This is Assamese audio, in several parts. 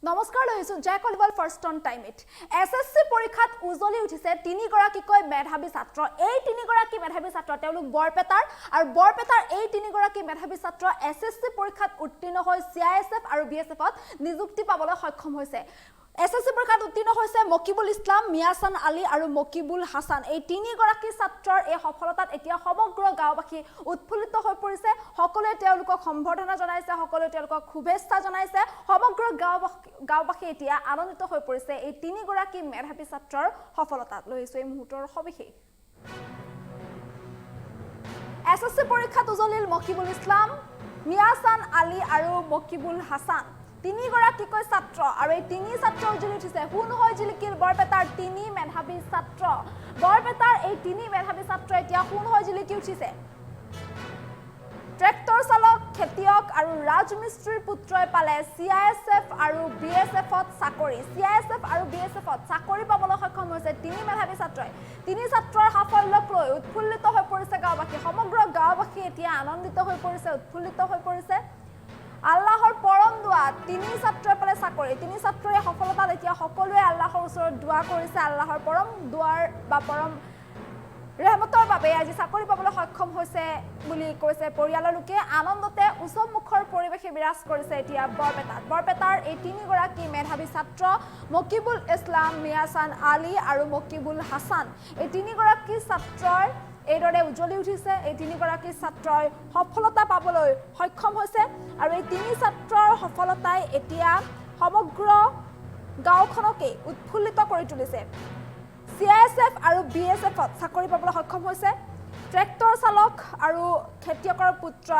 নমস্কাৰ লৈছো জয়কলবল ফাৰ্ষ্ট অন টাইম ইট এছএছসি পৰীক্ষাত উজলি উঠিছে তিনিগৰাকীকৈ মেধাৱী ছাত্ৰ এই তিনিগৰাকী মেধাৱী ছাত্ৰ তেওঁলোক বৰপেটাৰ আৰু বৰপেটাৰ এই তিনিগৰাকী মেধাৱী ছাত্ৰ এছএছসি পৰীক্ষাত উত্তীৰ্ণ হৈ সিআইএছএফ আৰু বিএছএফত নিযুক্তি পাবলৈ সক্ষম হৈছে এছএছসি পৰীক্ষাত উত্তীৰ্ণ হৈছে মকিবুল ইছলাম মিয়াছান আলী আৰু মকিবুল হাছান এই তিনিগৰাকী ছাত্ৰৰ এই সফলতাত এতিয়া সমগ্ৰ গাঁওবাসী উৎফুল্লিত হৈ পৰিছে সকলোৱে তেওঁলোকক সম্বৰ্ধনা জনাইছে সকলোৱে তেওঁলোকক শুভেচ্ছা জনাইছে সমগ্ৰ গাঁওবাসী এতিয়া আনন্দিত হৈ পৰিছে এই তিনিগৰাকী মেধাৱী ছাত্ৰৰ সফলতাত লৈছো এই মুহূৰ্তৰ সবিশেষ এছএছসি পৰীক্ষাত উজলিল মকিবুল ইছলাম মিয়াছান আলী আৰু মকিবুল হাছান তিনিগৰাকীকৈ ছাত্ৰ আৰু এই তিনি ছাত্ৰ উজলি উঠিছে হুন হৈ জিলিকিল বৰপেটাৰ তিনি মেধাৱী ছাত্ৰ বৰপেটাৰ এই তিনি মেধাৱী ছাত্ৰ এতিয়া হুন হৈ জিলিকি উঠিছে ট্ৰেক্টৰ চালক খেতিয়ক আৰু ৰাজমিস্ত্ৰীৰ পুত্ৰই পালে সিআইএছএফ আৰু বিএছএফত চাকৰি সিআইএছএফ আৰু বিএছএফত চাকৰি পাবলৈ সক্ষম হৈছে তিনি মেধাৱী ছাত্ৰই তিনি ছাত্ৰৰ সাফল্যক লৈ উৎফুল্লিত হৈ পৰিছে গাঁওবাসী সমগ্ৰ গাঁওবাসী এতিয়া আনন্দিত হৈ পৰিছে উৎফুল্লিত হৈ পৰিছে আল্লাহৰ পৰম দোৱা তিনি ছাত্ৰই পালে চাকৰি তিনি ছাত্ৰই সফলতাত এতিয়া সকলোৱে আল্লাহৰ ওচৰত দোৱা কৰিছে আল্লাহৰ পৰম দোৱাৰ বা পৰম ৰহমতৰ বাবে আজি চাকৰি পাবলৈ সক্ষম হৈছে বুলি কৈছে পৰিয়ালৰ লোকে আনন্দতে উৎসৱমুখৰ পৰিৱেশে বিৰাজ কৰিছে এতিয়া বৰপেটাৰ এই তিনিগৰাকী মেধাৱী ছাত্ৰ মকিবুল ইছলাম মিয়াছান আলী আৰু মকিবুল হাছান এই তিনিগৰাকী ছাত্ৰৰ এইদৰে উজ্বলি উঠিছে এই তিনিগৰাকী ছাত্ৰই সফলতা পাবলৈ সক্ষম হৈছে আৰু এই তিনি ছাত্ৰৰ সফলতাই এতিয়া সমগ্ৰ গাঁওখনকে উৎফুল্লিত কৰি তুলিছে সিআইএছএফ আৰু বিএছএফত চাকৰি পাবলৈ সক্ষম হৈছে ট্ৰেক্টৰ চালক আৰু খেতিয়কৰ পুত্ৰ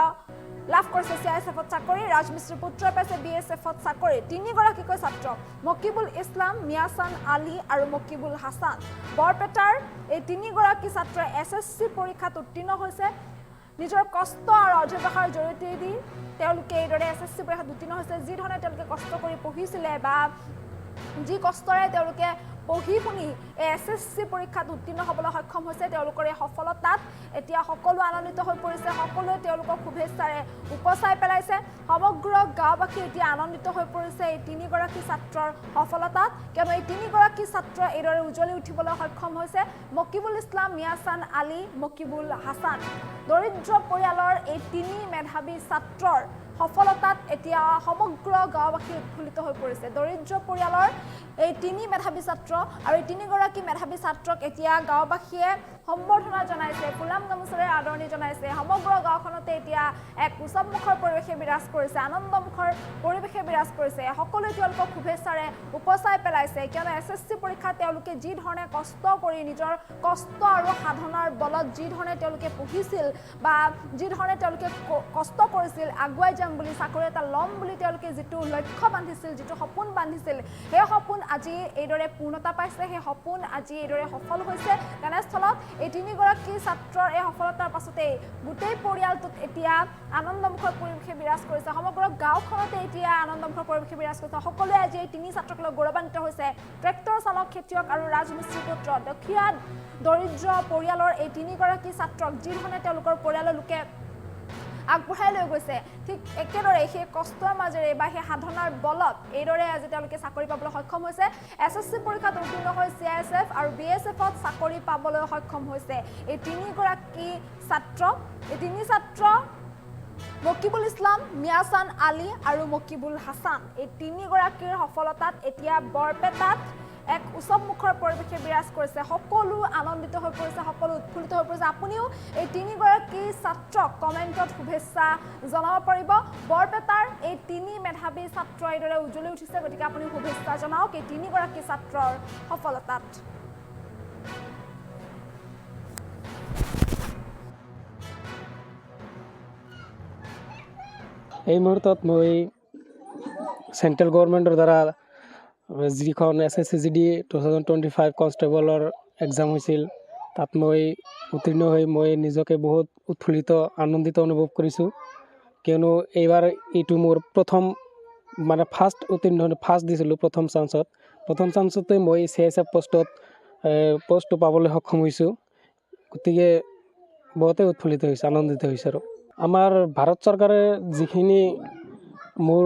লাভ কৰিছে সিআইএছএফত চাকৰি ৰাজমিস্ত্ৰীৰ পুত্ৰই পাইছে বিএছএফত চাকৰি তিনিগৰাকীকৈ ছাত্ৰ মকিবুল ইছলাম মিয়াছান আলী আৰু মকিবুল হাছান বৰপেটাৰ এই তিনিগৰাকী ছাত্ৰই এছএছসি পৰীক্ষাত উত্তীৰ্ণ হৈছে নিজৰ কষ্ট আৰু অধ্যৱসায়ৰ জৰিয়তে দি তেওঁলোকে এইদৰে এছএছসি পৰীক্ষাত উত্তীৰ্ণ হৈছে যি ধৰণে তেওঁলোকে কষ্ট কৰি পঢ়িছিলে বা যি কষ্টৰে তেওঁলোকে পঢ়ি শুনি এছএছসি পৰীক্ষাত উত্তীৰ্ণ হ'বলৈ সক্ষম হৈছে তেওঁলোকৰ এই সফলতাত এতিয়া সকলো আনন্দিত হৈ পৰিছে সকলোৱে তেওঁলোকক শুভেচ্ছাৰে উপচাই পেলাইছে সমগ্ৰ গাঁওবাসী এতিয়া আনন্দিত হৈ পৰিছে এই তিনিগৰাকী ছাত্ৰৰ সফলতাত কিয়নো এই তিনিগৰাকী ছাত্ৰ এইদৰে উজ্বলি উঠিবলৈ সক্ষম হৈছে মকিবুল ইছলাম মিয়াছান আলী মকিবুল হাছান দৰিদ্ৰ পৰিয়ালৰ এই তিনি মেধাৱী ছাত্ৰৰ সফলতাত এতিয়া সমগ্ৰ গাঁওবাসী উৎফুল্লিত হৈ পৰিছে দৰিদ্ৰ পৰিয়ালৰ এই তিনি মেধাৱী ছাত্ৰ আৰু এই তিনিগৰাকী মেধাৱী ছাত্ৰক এতিয়া গাঁওবাসীয়ে সম্বৰ্ধনা জনাইছে ফুলাম গামোচাৰে আদৰণি জনাইছে সমগ্ৰ গাঁওখনতে এতিয়া এক উৎসৱমুখৰ পৰিৱেশে বিৰাজ কৰিছে আনন্দমুখৰ পৰিৱেশে বিৰাজ কৰিছে সকলোৱে তেওঁলোকক শুভেচ্ছাৰে উপচাই পেলাইছে কিয়নো এছএছসি পৰীক্ষাত তেওঁলোকে যি ধৰণে কষ্ট কৰি নিজৰ কষ্ট আৰু সাধনাৰ বলত যি ধৰণে তেওঁলোকে পঢ়িছিল বা যি ধৰণে তেওঁলোকে কষ্ট কৰিছিল আগুৱাই যাম বুলি চাকৰি এটা ল'ম বুলি তেওঁলোকে যিটো লক্ষ্য বান্ধিছিল যিটো সপোন বান্ধিছিল সেই সপোন আজি এইদৰে পূৰ্ণতা পাইছে সেই সপোন আজি এইদৰে সফল হৈছে তেনেস্থলত এই তিনিগৰাকী ছাত্ৰৰ এই সফলতাৰ পাছতে গোটেই পৰিয়ালটোত এতিয়া আনন্দমুখৰ পৰিৱেশে বিৰাজ কৰিছে সমগ্ৰ গাঁওখনতে এতিয়া আনন্দমুখৰ পৰিৱেশে বিৰাজ কৰিছে সকলোৱে আজি এই তিনি ছাত্ৰক লৈ গৌৰৱান্বিত হৈছে ট্ৰেক্টৰ চালক খেতিয়ক আৰু ৰাজমিস্ত্ৰীৰ পুত্ৰ দুখীয়া দৰিদ্ৰ পৰিয়ালৰ এই তিনিগৰাকী ছাত্ৰক যি ধৰণে তেওঁলোকৰ পৰিয়ালৰ লোকে আগবঢ়াই লৈ গৈছে ঠিক একেদৰে সেই কষ্টৰ মাজেৰে বা সেই সাধনাৰ বলত এইদৰে আজি তেওঁলোকে চাকৰি পাবলৈ সক্ষম হৈছে এছএছসি পৰীক্ষাত উত্তীৰ্ণ হৈ সিআইএছএফ আৰু বিএছএফত চাকৰি পাবলৈ সক্ষম হৈছে এই তিনিগৰাকী ছাত্ৰ এই তিনি ছাত্ৰ মকিবুল ইছলাম মিয়াছান আলী আৰু মকিবুল হাছান এই তিনিগৰাকীৰ সফলতাত এতিয়া বৰপেটাত এক উৎসৱমুখৰ পৰিৱেশে বিৰাজ কৰিছে সকলো আনন্দিত হৈ পৰিছে সকলো উৎফুল্লিত হৈ পৰিছে আপুনিও এই তিনিগৰাকী ছাত্ৰক কমেণ্টত শুভেচ্ছা জনাব পাৰিব বৰপেটাৰ এই তিনি মেধাৱী ছাত্ৰ এইদৰে উজ্বলি উঠিছে গতিকে আপুনি শুভেচ্ছা জনাওক এই তিনিগৰাকী ছাত্ৰৰ সফলতাত এই মুহূৰ্তত মই চেণ্ট্ৰেল গভৰ্ণমেণ্টৰ দ্বাৰা যিখন এছএছচি জিডি 2025 কনষ্টেবলৰ এক্সাম হৈছিল তাত মই উত্তীৰ্ণ হৈ মই নিজকে বহুত উৎফুল্লিত আনন্দিত অনুভৱ কৰিছোঁ কিয়নো এইবাৰ এইটো মোৰ প্ৰথম মানে ফাৰ্ষ্ট দিছিলোঁ প্ৰথম চান্সতে মই সিআইএছএফ পোষ্টটো পাবলৈ সক্ষম হৈছোঁ গতিকে বহুতেই উৎফুল্লিত হৈছোঁ আনন্দিত হৈছোঁ আৰু আমাৰ ভাৰত চৰকাৰে যিখিনি মোৰ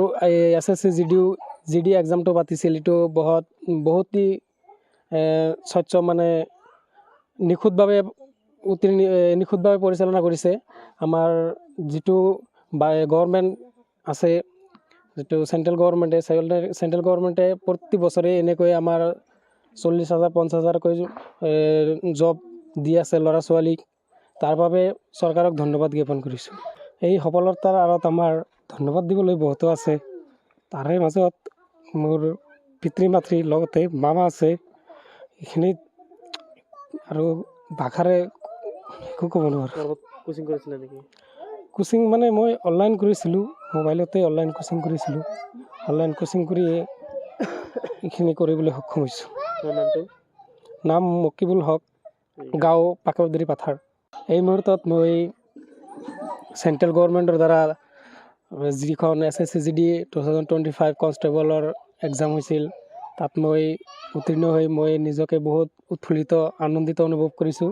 এছএছচি জিডিও জিডি এক্সামটো পাতিছিল এইটো বহুতই স্বচ্ছ মানে নিখুঁতভাৱে নিখুঁতভাৱে পৰিচালনা কৰিছে। আমাৰ যিটো গভৰ্ণমেণ্ট আছে, যিটো চেণ্ট্ৰেল গভৰ্ণমেণ্টে প্ৰতি বছৰে এনেকৈ আমাৰ 40,000 50,000কৈ জব দি আছে ল'ৰা ছোৱালীক। তাৰ বাবে চৰকাৰক ধন্যবাদ জ্ঞাপন কৰিছোঁ। এই সফলতাৰ আঁৰত আমাৰ ধন্যবাদ দিবলৈ বহুতো আছে। তাৰে মাজত মোৰ পিতৃ মাতৃৰ লগতে মামা আছে। এইখিনিত আৰু ভাষাৰে একো ক'ব নোৱাৰোঁ। কোচিং কৰিছিলে নেকি? কোচিং মানে মই অনলাইন কৰিছিলোঁ, মোবাইলতে অনলাইন কোচিং কৰিছিলোঁ। অনলাইন কোচিং কৰিয়ে এইখিনি কৰিবলৈ সক্ষম হৈছোঁ। নাম মকিবুল হক, গাঁও পাকৰদৰি পাথাৰ। এই মুহূৰ্তত মই চেণ্ট্ৰেল গভৰ্ণমেণ্টৰ দ্বাৰা যিখন SSCGD 2025 কনষ্টেবলৰ এক্সাম হৈছিল, তাত মই উত্তীৰ্ণ হৈ মই নিজকে বহুত উৎফুল্লিত আনন্দিত অনুভৱ কৰিছোঁ।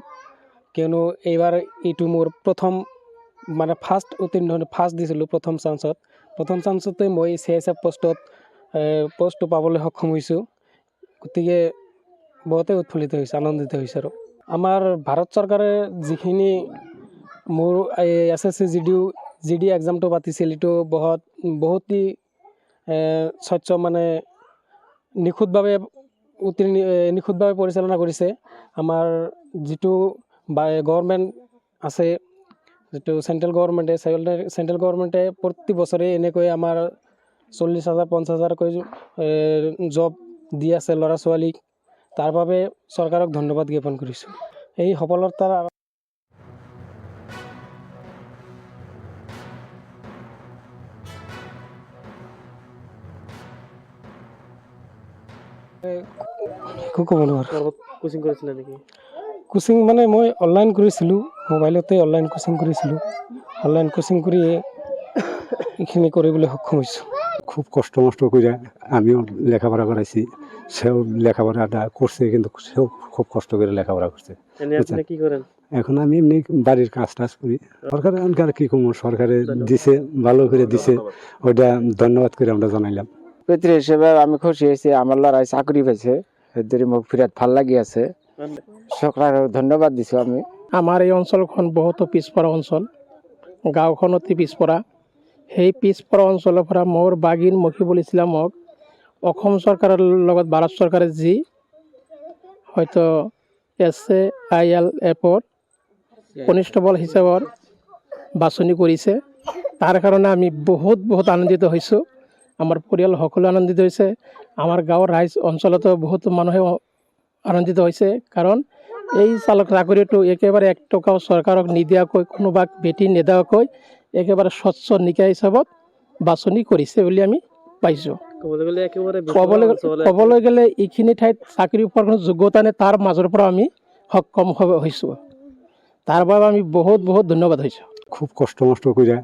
কিয়নো এইবাৰ এইটো মোৰ প্ৰথম মানে ফাৰ্ষ্ট দিছিলোঁ প্ৰথম চান্সতে মই CISF পষ্টটো পাবলৈ সক্ষম হৈছোঁ। গতিকে বহুতেই উৎফুল্লিত হৈছে, আনন্দিত হৈছে। আৰু আমাৰ ভাৰত চৰকাৰে যিখিনি মোৰ SSCGD এক্সামটো পাতিছিল এইটো বহুতই স্বচ্ছ মানে নিখুঁতভাৱে পৰিচালনা কৰিছে। আমাৰ যিটো গভৰ্ণমেণ্ট আছে, যিটো চেণ্ট্ৰেল গভৰ্ণমেণ্টে প্ৰতি বছৰে এনেকৈ আমাৰ 40,000 50,000কৈ জব দি আছে ল'ৰা ছোৱালীক। তাৰ বাবে চৰকাৰক ধন্যবাদ জ্ঞাপন কৰিছোঁ। এই সফলতাৰ একো ক'ব নোৱাৰোঁ। কোচিং কৰিছিলে নেকি? কোচিং মানে মই অনলাইন কৰিছিলোঁ, মোবাইলতে অনলাইন কোচিং কৰিছিলোঁ। অনলাইন কোচিং কৰিয়ে এইখিনি কৰিবলৈ সক্ষম হৈছোঁ। খুব কষ্ট করে আমিও লেখাপড়া করাইছি, সেও লেখাপড়াটা করছে, কিন্তু সেও খুব কষ্ট করে লেখাপড়া করছে। আপনি কি করেন? এখন আমি এমনি বাড়ির কাজ টাজ করি। সরকারের আর কি কম, সরকারে দিছে, ভালো করে দিছে, ওইটা ধন্যবাদ করে আমরা জানাইলাম। পিতৃ হিসেবে আমি খুশি হয়েছি, আমার লড়াই চাকরি পাইছে, এদের মোক বিরাট ভাল লাগি আছে। সরকারক ধন্যবাদ দিছো আমি। আমাৰ এই অঞ্চলখন বহুতো পিছপৰা অঞ্চল, গাঁওখন অতি পিছপৰা। সেই পিছপৰা অঞ্চলৰ পৰা মোৰ বাগিন মকিবুল ইছলামক অসম চৰকাৰৰ লগত ভাৰত চৰকাৰে যি হয়তো SAILFৰ কনিষ্টেবল হিচাপত বাছনি কৰিছে, তাৰ কাৰণে আমি বহুত আনন্দিত হৈছোঁ। আমাৰ পৰিয়াল সকলো আনন্দিত হৈছে। আমাৰ গাঁৱৰ ৰাইজ অঞ্চলতো বহুতো মানুহে আনন্দিত হৈছে, কাৰণ এই চাকৰিটো একেবাৰে 1 টকাও চৰকাৰক নিদিয়াকৈ, কোনোবাক বেটি নিদিয়াকৈ একেবাৰে স্বচ্ছ নিকা হিচাপত বাছনি কৰিছে বুলি আমি পাইছোঁ। ক'বলৈ গ'লে এইখিনি ঠাইত চাকৰি পোৱাৰ কোনো যোগ্যতা নাই, তাৰ মাজৰ পৰা আমি সক্ষম হৈছোঁ। তাৰ বাবে আমি বহুত ধন্যবাদ হৈছোঁ। খুব কষ্ট কৰে